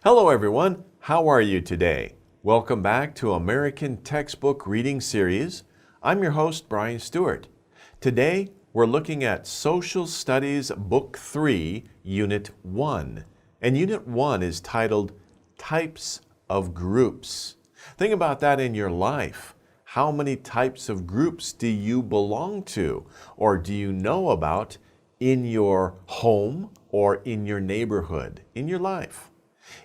Hello everyone, how are you today? Welcome back to American Textbook Reading Series. I'm your host, Brian Stuart. Today, we're looking at Social Studies Book 3, Unit 1. And Unit 1 is titled Types of Groups. Think about that in your life. How many types of groups do you belong to or do you know about in your home or in your neighborhood, in your life?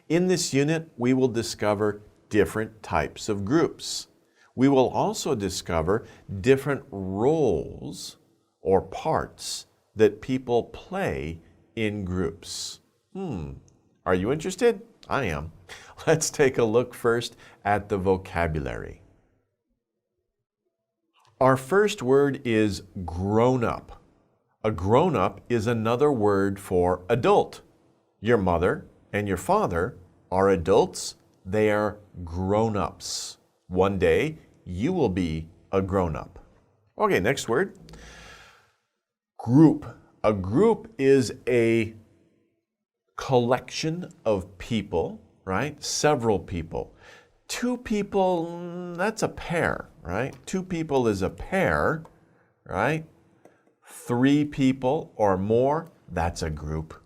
In this unit, we will discover different types of groups. We will also discover different roles or parts that people play in groups. Are you interested? I am. Let's take a look first at the vocabulary. Our first word is grown-up. A grown-up is another word for adult. Your mother and your father are adults. They are grown-ups. One day, you will be a grown-up. Okay, next word. Group. A group is a collection of people, right? Several people. Two people, that's a pair, right? Two people is a pair, right? Three people or more, that's a group.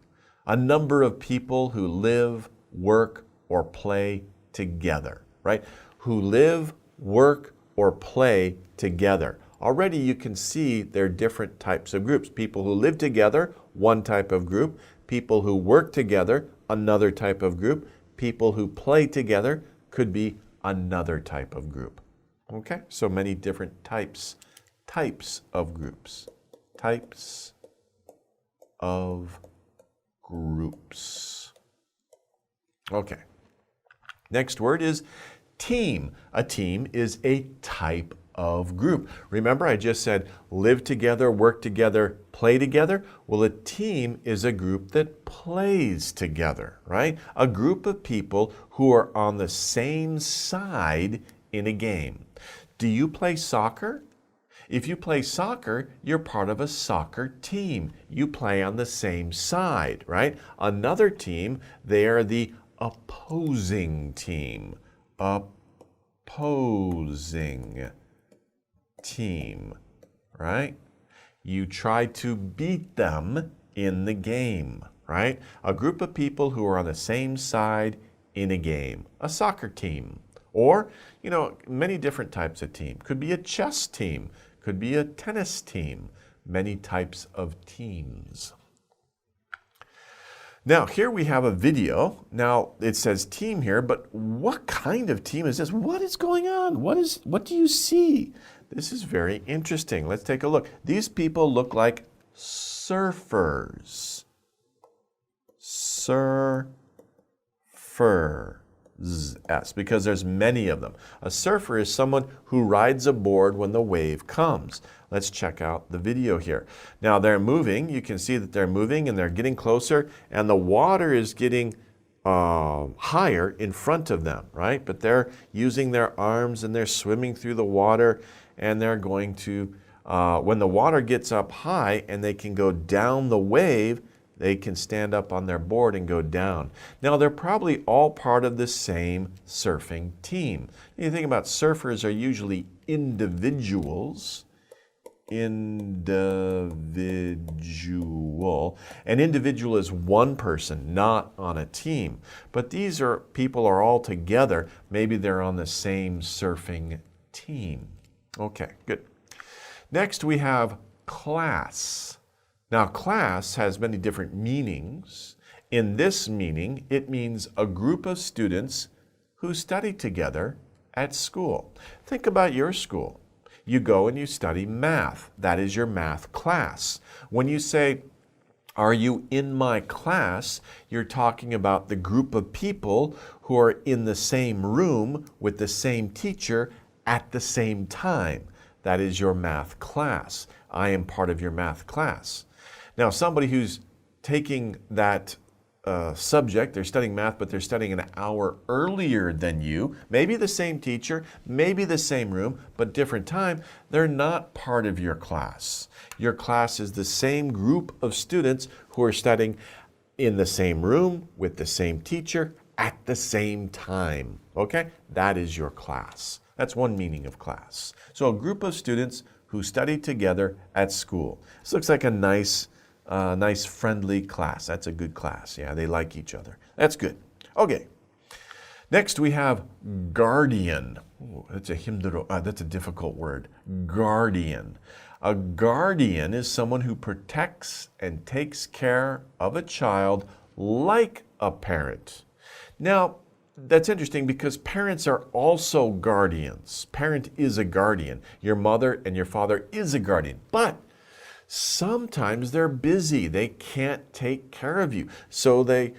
A number of people who live, work, or play together, right? Who live, work, or play together. Already you can see there are different types of groups. People who live together, one type of group. People who work together, another type of group. People who play together could be another type of group. Okay, so many different types of groups. Types of groups. Okay. Next word is team. A team is a type of group. Remember, I just said live together, work together, play together. Well, a team is a group that plays together, right? A group of people who are on the same side in a game. Do you play soccer? If you play soccer, you're part of a soccer team. You play on the same side, right? Another team, they are the opposing team. Opposing team, right? You try to beat them in the game, right? A group of people who are on the same side in a game. A soccer team. Or, many different types of team. Could be a chess team. Could be a tennis team, many types of teams. Now, here we have a video. Now, it says team here, but what kind of team is this? What is going on? What do you see? This is very interesting. Let's take a look. These people look like surfers. S, because there's many of them. A surfer is someone who rides a board when the wave comes. Let's check out the video here. Now they're moving. You can see that they're moving and they're getting closer and the water is getting higher in front of them, right? But they're using their arms and they're swimming through the water and they're going to, when the water gets up high and they can go down the wave, they can stand up on their board and go down. Now, they're probably all part of the same surfing team. You think about surfers are usually individuals. Individual. An individual is one person, not on a team. But these people are all together. Maybe they're on the same surfing team. Okay, good. Next, we have class. Now, class has many different meanings. In this meaning, it means a group of students who study together at school. Think about your school. You go and you study math. That is your math class. When you say, "Are you in my class?" you're talking about the group of people who are in the same room with the same teacher at the same time. That is your math class. I am part of your math class. Now, somebody who's taking that subject, they're studying math, but they're studying an hour earlier than you, maybe the same teacher, maybe the same room, but different time, they're not part of your class. Your class is the same group of students who are studying in the same room with the same teacher at the same time. Okay? That is your class. That's one meaning of class. So a group of students who study together at school. This looks like a nice friendly class. That's a good class. Yeah, they like each other. That's good. Okay. Next we have guardian. Ooh, that's a difficult word. Guardian. A guardian is someone who protects and takes care of a child like a parent. Now, that's interesting because parents are also guardians. Parent is a guardian. Your mother and your father is a guardian. But sometimes they're busy. They can't take care of you. So they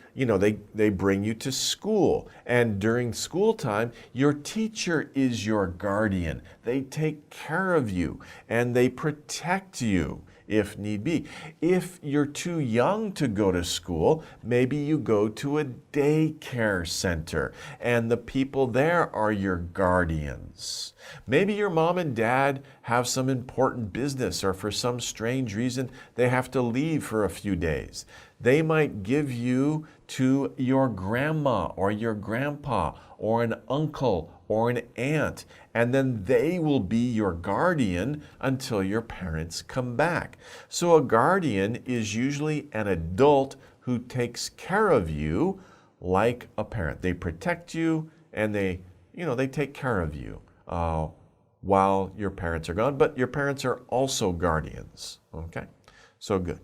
bring you to school. And during school time, your teacher is your guardian. They take care of you and they protect you if need be. If you're too young to go to school, maybe you go to a daycare center and the people there are your guardians. Maybe your mom and dad have some important business or for some strange reason they have to leave for a few days. They might give you to your grandma or your grandpa or an uncle or an aunt, and then they will be your guardian until your parents come back. So a guardian is usually an adult who takes care of you like a parent. They protect you and they take care of you while your parents are gone, but your parents are also guardians. Okay, so good.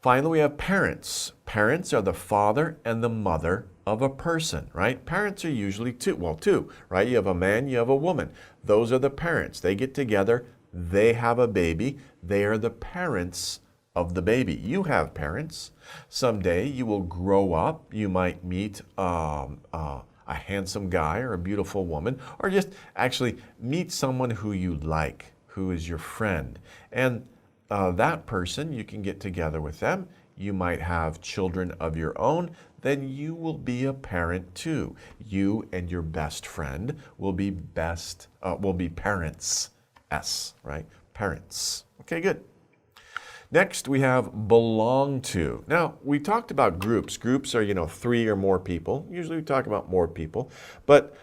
Finally, we have parents. Parents are the father and the mother of a person, right? Parents are usually two, right? You have a man, you have a woman. Those are the parents. They get together, they have a baby. They are the parents of the baby. You have parents. Someday you will grow up. You might meet a handsome guy or a beautiful woman, or just actually meet someone who you like, who is your friend. And that person, you can get together with them. You might have children of your own. Then you will be a parent too. You and your best friend will be parents. Right? Parents. Okay, good. Next, we have belong to. Now, we talked about groups. Groups are, 3 or more people. Usually we talk about more people. But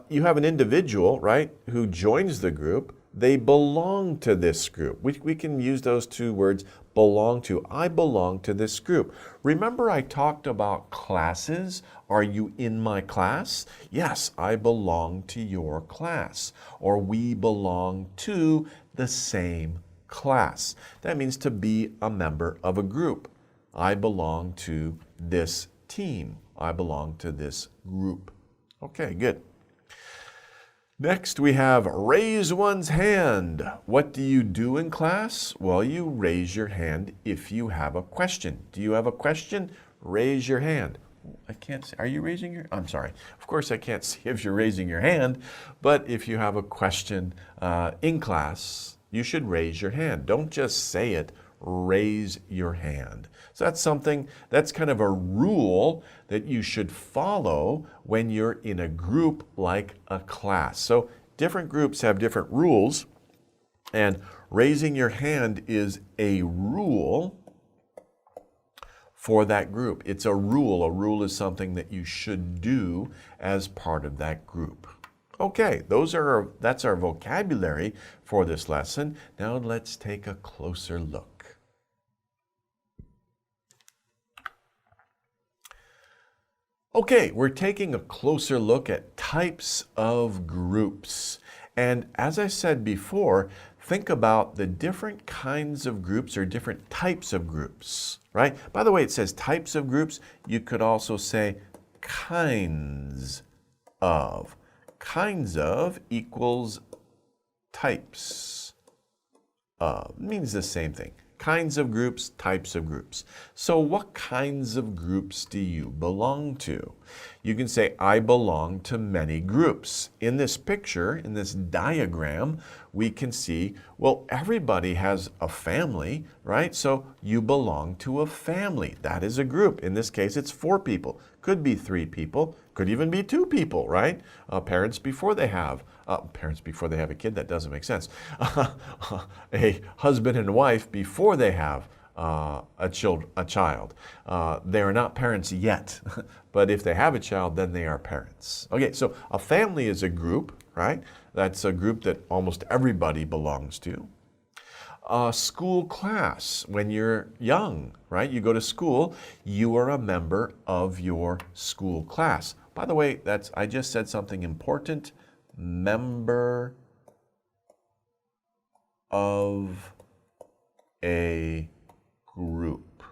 you have an individual, right, who joins the group. They belong to this group. We can use those two words, belong to. I belong to this group. Remember I talked about classes. Are you in my class? Yes, I belong to your class. Or we belong to the same class. That means to be a member of a group. I belong to this team. I belong to this group. Okay, good. Next, we have raise one's hand. What do you do in class? Well, you raise your hand if you have a question. Do you have a question? Raise your hand. I can't see. Are you raising your? I'm sorry. Of course, I can't see if you're raising your hand, but if you have a question in class, you should raise your hand. Don't just say it. Raise your hand. So that's kind of a rule that you should follow when you're in a group like a class. So different groups have different rules, and raising your hand is a rule for that group. It's a rule. A rule is something that you should do as part of that group. Okay, that's our vocabulary for this lesson. Now let's take a closer look. Okay, we're taking a closer look at types of groups. And as I said before, think about the different kinds of groups or different types of groups, right? By the way, it says types of groups. You could also say kinds of. Kinds of equals types of. Means the same thing. Kinds of groups, types of groups. So what kinds of groups do you belong to? You can say, I belong to many groups. In this picture, in this diagram, we can see, well, everybody has a family, right? So you belong to a family. That is a group. In this case, it's 4 people. Could be 3 people. Could even be 2 people, right? Parents before they have a kid, that doesn't make sense. A husband and wife before they have a child. They are not parents yet, but if they have a child, then they are parents. Okay, so a family is a group, right? That's a group that almost everybody belongs to. A school class, when you're young, right? You go to school, you are a member of your school class. By the way, I just said something important. Member of a group.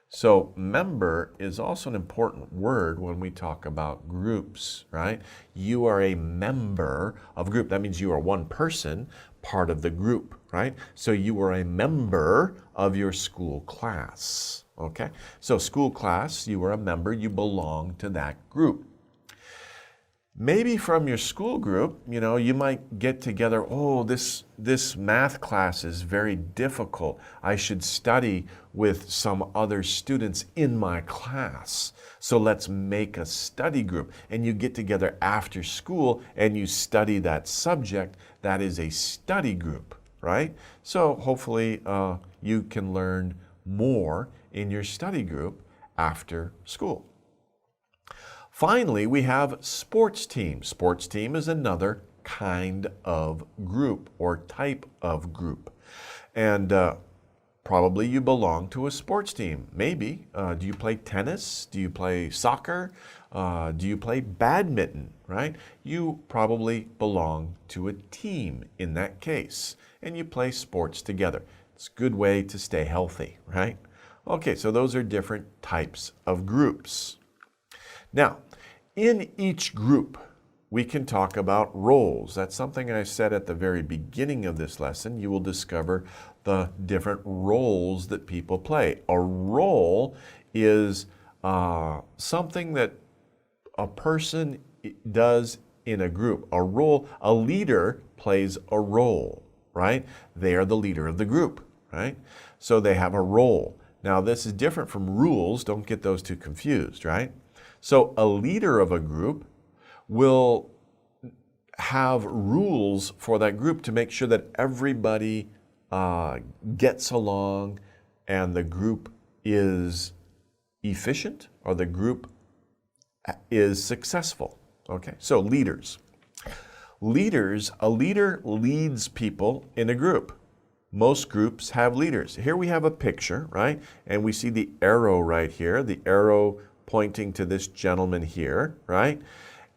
So member is also an important word when we talk about groups, right? You are a member of a group. That means you are one person, part of the group, right? So you are a member of your school class, okay? So school class, you are a member, you belong to that group. Maybe from your school group, you might get together, oh, this math class is very difficult. I should study with some other students in my class. So let's make a study group. And you get together after school and you study that subject. That is a study group, right? So hopefully you can learn more in your study group after school. Finally, we have sports team. Sports team is another kind of group or type of group. And probably you belong to a sports team. Maybe. Do you play tennis? Do you play soccer? Do you play badminton, right? You probably belong to a team in that case. And you play sports together. It's a good way to stay healthy, right? Okay, so those are different types of groups. Now, in each group, we can talk about roles. That's something I said at the very beginning of this lesson. You will discover the different roles that people play. A role is something that a person does in a group. A leader plays a role, right? They are the leader of the group, right? So they have a role. Now, this is different from rules. Don't get those two confused, right? So a leader of a group will have rules for that group to make sure that everybody gets along and the group is efficient or the group is successful. Okay, so leaders. A leader leads people in a group. Most groups have leaders. Here we have a picture, right? And we see the arrow right here, the arrow pointing to this gentleman here, right?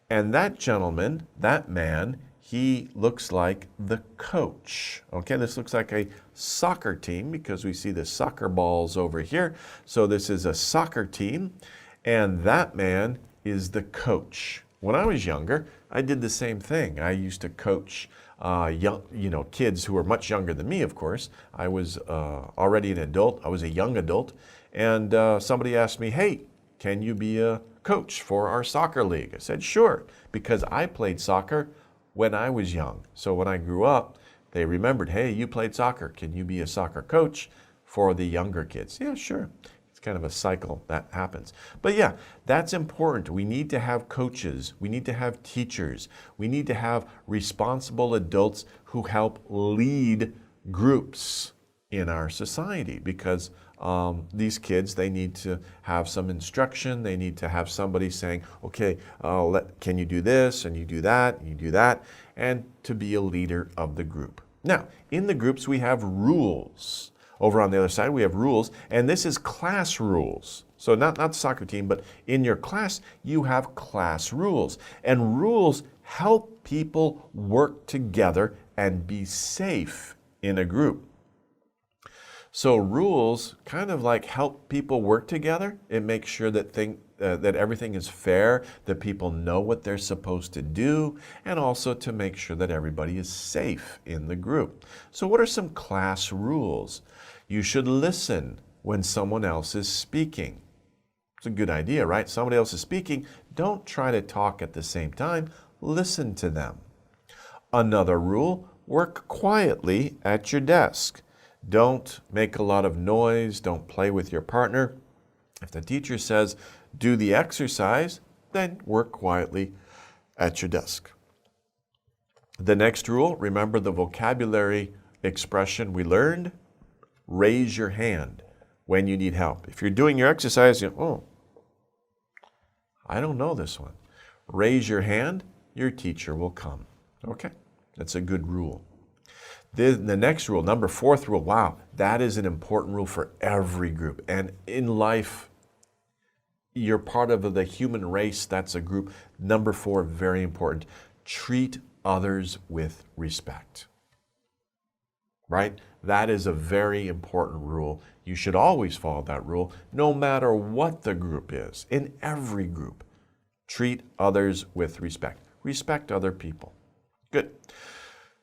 And that gentleman, that man, he looks like the coach. Okay, this looks like a soccer team because we see the soccer balls over here. So this is a soccer team, and that man is the coach. When I was younger, I did the same thing. I used to coach kids who were much younger than me, of course. I was already an adult. I was a young adult. And somebody asked me, hey, can you be a coach for our soccer league? I said, sure, because I played soccer when I was young. So when I grew up, they remembered, hey, you played soccer. Can you be a soccer coach for the younger kids? Yeah, sure. It's kind of a cycle that happens. But yeah, that's important. We need to have coaches. We need to have teachers. We need to have responsible adults who help lead groups in our society because these kids, they need to have some instruction. They need to have somebody saying, okay, can you do this, and you do that, and you do that, and to be a leader of the group. Now, in the groups, we have rules. Over on the other side, we have rules, and this is class rules. So not the soccer team, but in your class, you have class rules. And rules help people work together and be safe in a group. So rules kind of like help people work together. It makes sure that that everything is fair, that people know what they're supposed to do, and also to make sure that everybody is safe in the group. So what are some class rules? You should listen when someone else is speaking. It's a good idea, right? Somebody else is speaking. Don't try to talk at the same time. Listen to them. Another rule, work quietly at your desk. Don't make a lot of noise. Don't play with your partner. If the teacher says, do the exercise, then work quietly at your desk. The next rule, remember the vocabulary expression we learned? Raise your hand. when you need help. If you're doing your exercise, oh, I don't know this one. Raise your hand, your teacher will come. Okay, that's a good rule. The next rule, number 4th rule, wow, that is an important rule for every group. And in life, you're part of the human race, that's a group. Number 4, very important. Treat others with respect. Right? That is a very important rule. You should always follow that rule, no matter what the group is. In every group, treat others with respect. Respect other people. Good.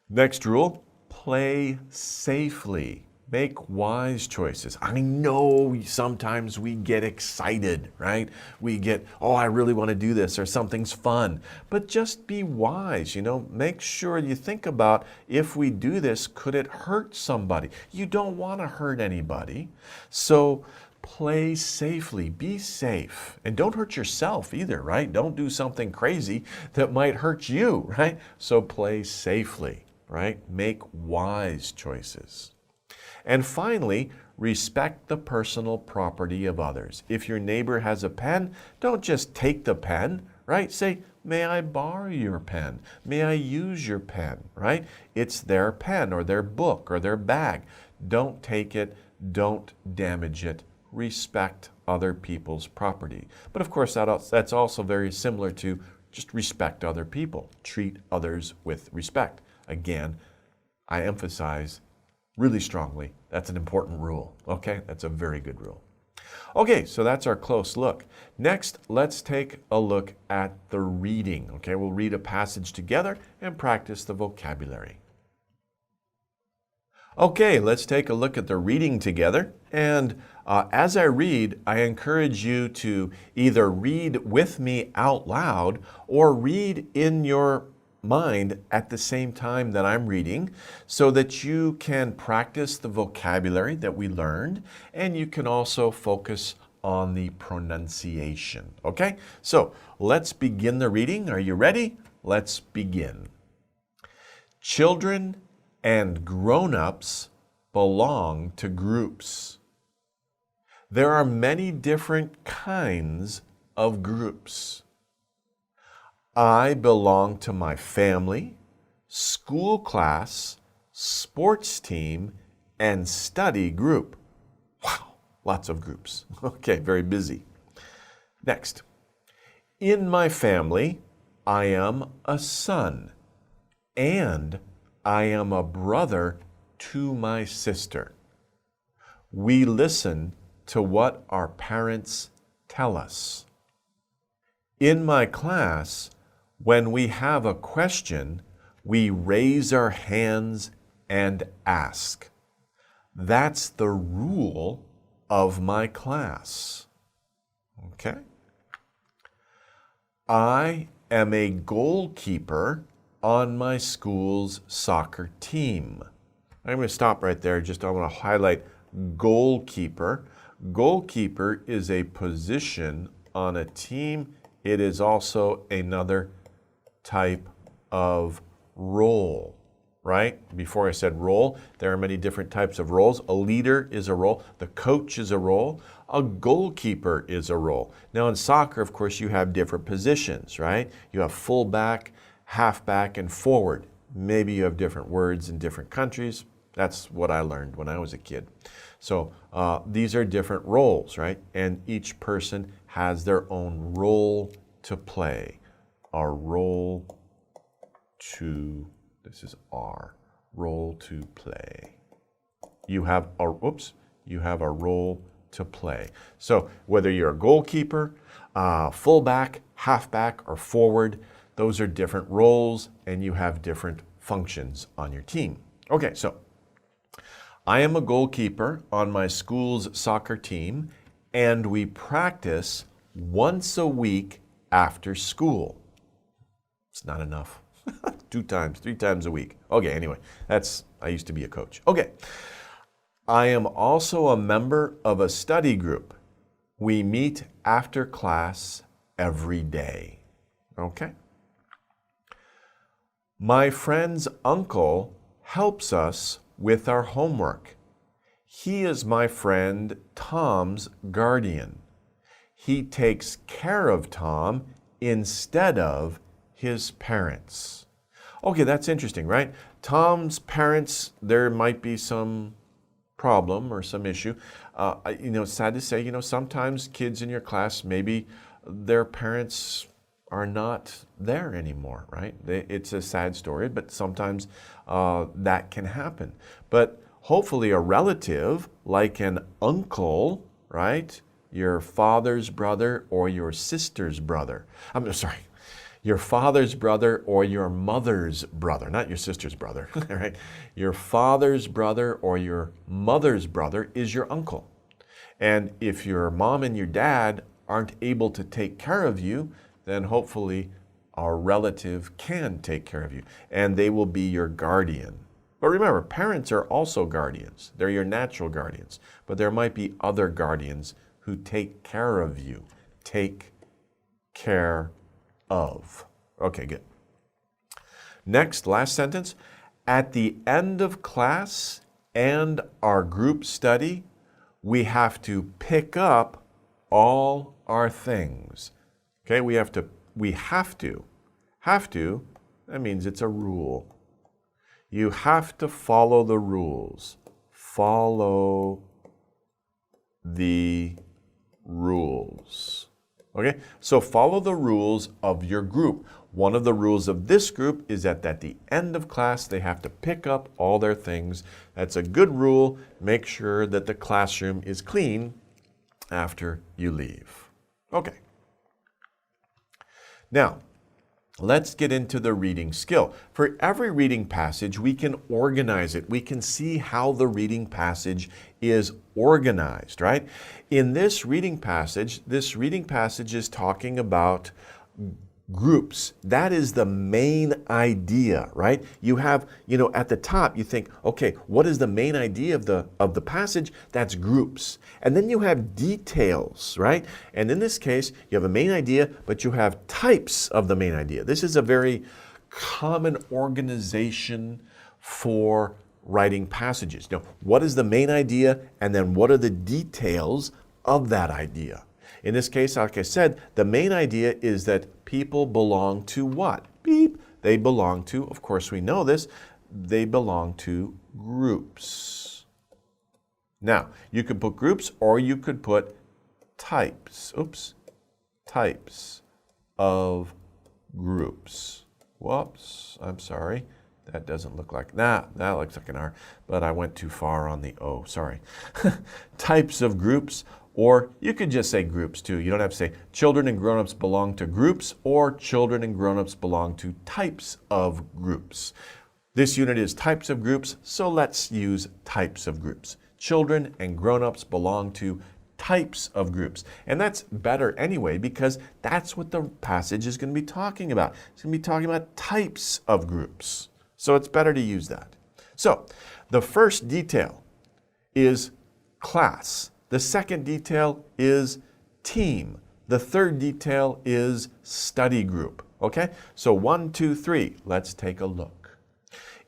Next rule, play safely. Make wise choices. I know sometimes we get excited, right? We get, oh, I really want to do this, or something's fun. But just be wise, Make sure you think about, if we do this, could it hurt somebody? You don't want to hurt anybody. So play safely. Be safe. And don't hurt yourself either, right? Don't do something crazy that might hurt you, right? So play safely, right? Make wise choices. And finally, respect the personal property of others. If your neighbor has a pen, don't just take the pen, right? Say, may I borrow your pen? May I use your pen, right? It's their pen or their book or their bag. Don't take it. Don't damage it. Respect other people's property. But of course, that's also very similar to just respect other people. Treat others with respect. Again, I emphasize really strongly, that's an important rule, okay? That's a very good rule. Okay, so that's our close look. Next, let's take a look at the reading, okay? We'll read a passage together and practice the vocabulary. Okay, let's take a look at the reading together. And as I read, I encourage you to either read with me out loud or read in your mind at the same time that I'm reading, so that you can practice the vocabulary that we learned, and you can also focus on the pronunciation. Okay, so let's begin the reading. Are you ready? Let's begin. Children and grown-ups belong to groups. There are many different kinds of groups. I belong to my family, school class, sports team, and study group. Wow, lots of groups. Okay, very busy. Next, in my family, I am a son, and I am a brother to my sister. We listen to what our parents tell us. In my class, when we have a question, we raise our hands and ask. That's the rule of my class. Okay? I am a goalkeeper on my school's soccer team. I'm going to stop right there. I want to highlight goalkeeper. Goalkeeper is a position on a team. It is also another type of role, right? Before I said role, there are many different types of roles. A leader is a role. The coach is a role. A goalkeeper is a role. Now in soccer, of course, you have different positions, right? You have fullback, halfback, and forward. Maybe you have different words in different countries. That's what I learned when I was a kid. So these are different roles, right? And each person has their own role to play. Our role to, this is R, role to play. You have a role to play. So whether you're a goalkeeper, fullback, halfback, or forward, those are different roles and you have different functions on your team. Okay, so I am a goalkeeper on my school's soccer team, and we practice once a week after school. It's not enough. 2 times, 3 times a week. Okay, anyway, I used to be a coach. Okay. I am also a member of a study group. We meet after class every day. Okay. My friend's uncle helps us with our homework. He is my friend Tom's guardian. He takes care of Tom instead of his parents. Okay, that's interesting, right? Tom's parents, there might be some problem or some issue. It's sad to say, sometimes kids in your class, maybe their parents are not there anymore, right? It's a sad story, but sometimes that can happen. But hopefully a relative, like an uncle, right? Your father's brother or your sister's brother. Your father's brother or your mother's brother, not your sister's brother, right? Your father's brother or your mother's brother is your uncle. And if your mom and your dad aren't able to take care of you, then hopefully a relative can take care of you, and they will be your guardian. But remember, parents are also guardians. They're your natural guardians, but there might be other guardians who take care of you. Take care of. Okay, good. Next, last sentence. At the end of class and our group study, we have to pick up all our things. Okay, we have to, that means it's a rule. You have to follow the rules. Follow the rules. Okay, so follow the rules of your group. One of the rules of this group is that at the end of class, they have to pick up all their things. That's a good rule. Make sure that the classroom is clean after you leave. Okay. Now, let's get into the reading skill. For every reading passage, we can organize it. We can see how the reading passage is organized, right? In this reading passage is talking about groups. That is the main idea, right? You have, at the top, you think, okay, what is the main idea of the passage? That's groups. And then you have details, right? And in this case, you have a main idea, but you have types of the main idea. This is a very common organization for writing passages. Now, what is the main idea? And then what are the details of that idea? In this case, like I said, the main idea is that people belong to what? Beep. They belong to, of course we know this, they belong to groups. Now, you could put groups or you could put types. Types of groups. Whoops, I'm sorry. That doesn't look like, that looks like an R, but I went too far on the O, sorry. Types of groups. Or you could just say groups too. You don't have to say children and grown-ups belong to groups or children and grown-ups belong to types of groups. This unit is types of groups, so let's use types of groups. Children and grown-ups belong to types of groups. And that's better anyway because that's what the passage is going to be talking about. It's going to be talking about types of groups. So it's better to use that. So the first detail is class. The second detail is team. The third detail is study group. Okay? So 1, 2, 3. Let's take a look.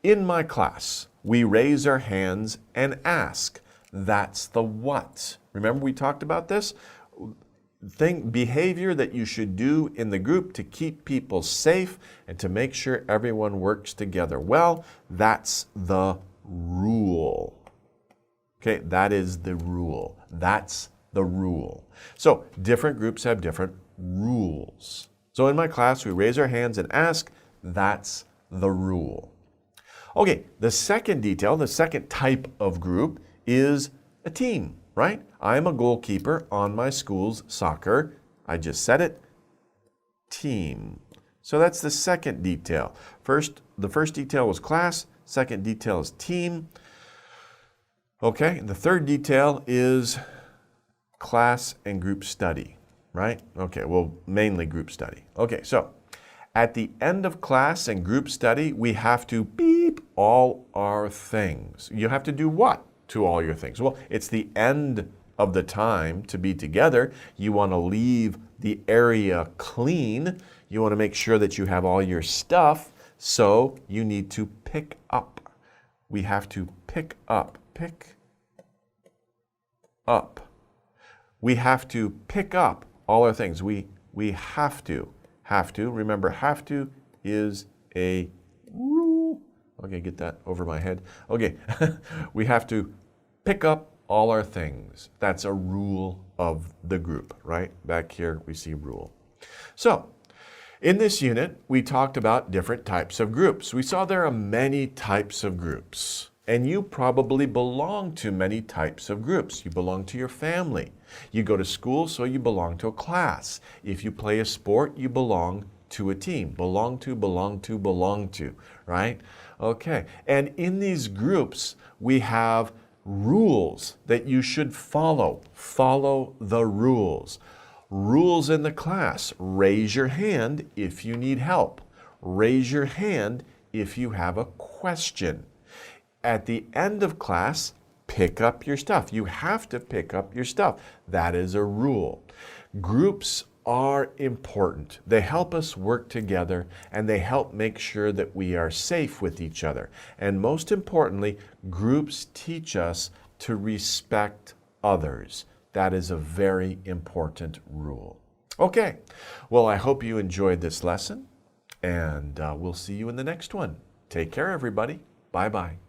In my class, we raise our hands and ask. That's the what. Remember we talked about this? Behavior that you should do in the group to keep people safe and to make sure everyone works together well. That's the rule. Okay, that is the rule. That's the rule. So different groups have different rules. So in my class, we raise our hands and ask. That's the rule. Okay, the second detail, the second type of group is a team, right? I'm a goalkeeper on my school's soccer. I just said it. Team. So that's the second detail. The first detail was class. Second detail is team. Okay, and the third detail is class and group study, right? Okay, well, mainly group study. Okay, so at the end of class and group study, we have to beep all our things. You have to do what to all your things? Well, it's the end of the time to be together. You want to leave the area clean. You want to make sure that you have all your stuff, so you need to pick up. We have to pick up. Pick up. We have to pick up all our things. We have to. Remember, have to is a rule. Okay, get that over my head. Okay, we have to pick up all our things. That's a rule of the group, right? Back here we see rule. So, in this unit, we talked about different types of groups. We saw there are many types of groups. And you probably belong to many types of groups. You belong to your family. You go to school, so you belong to a class. If you play a sport, you belong to a team. Belong to, right? Okay. And in these groups, we have rules that you should follow. Follow the rules. Rules in the class. Raise your hand if you need help. Raise your hand if you have a question. At the end of class, pick up your stuff. You have to pick up your stuff. That is a rule. Groups are important. They help us work together and they help make sure that we are safe with each other. And most importantly, groups teach us to respect others. That is a very important rule. Okay, well, I hope you enjoyed this lesson and we'll see you in the next one. Take care, everybody. Bye-bye.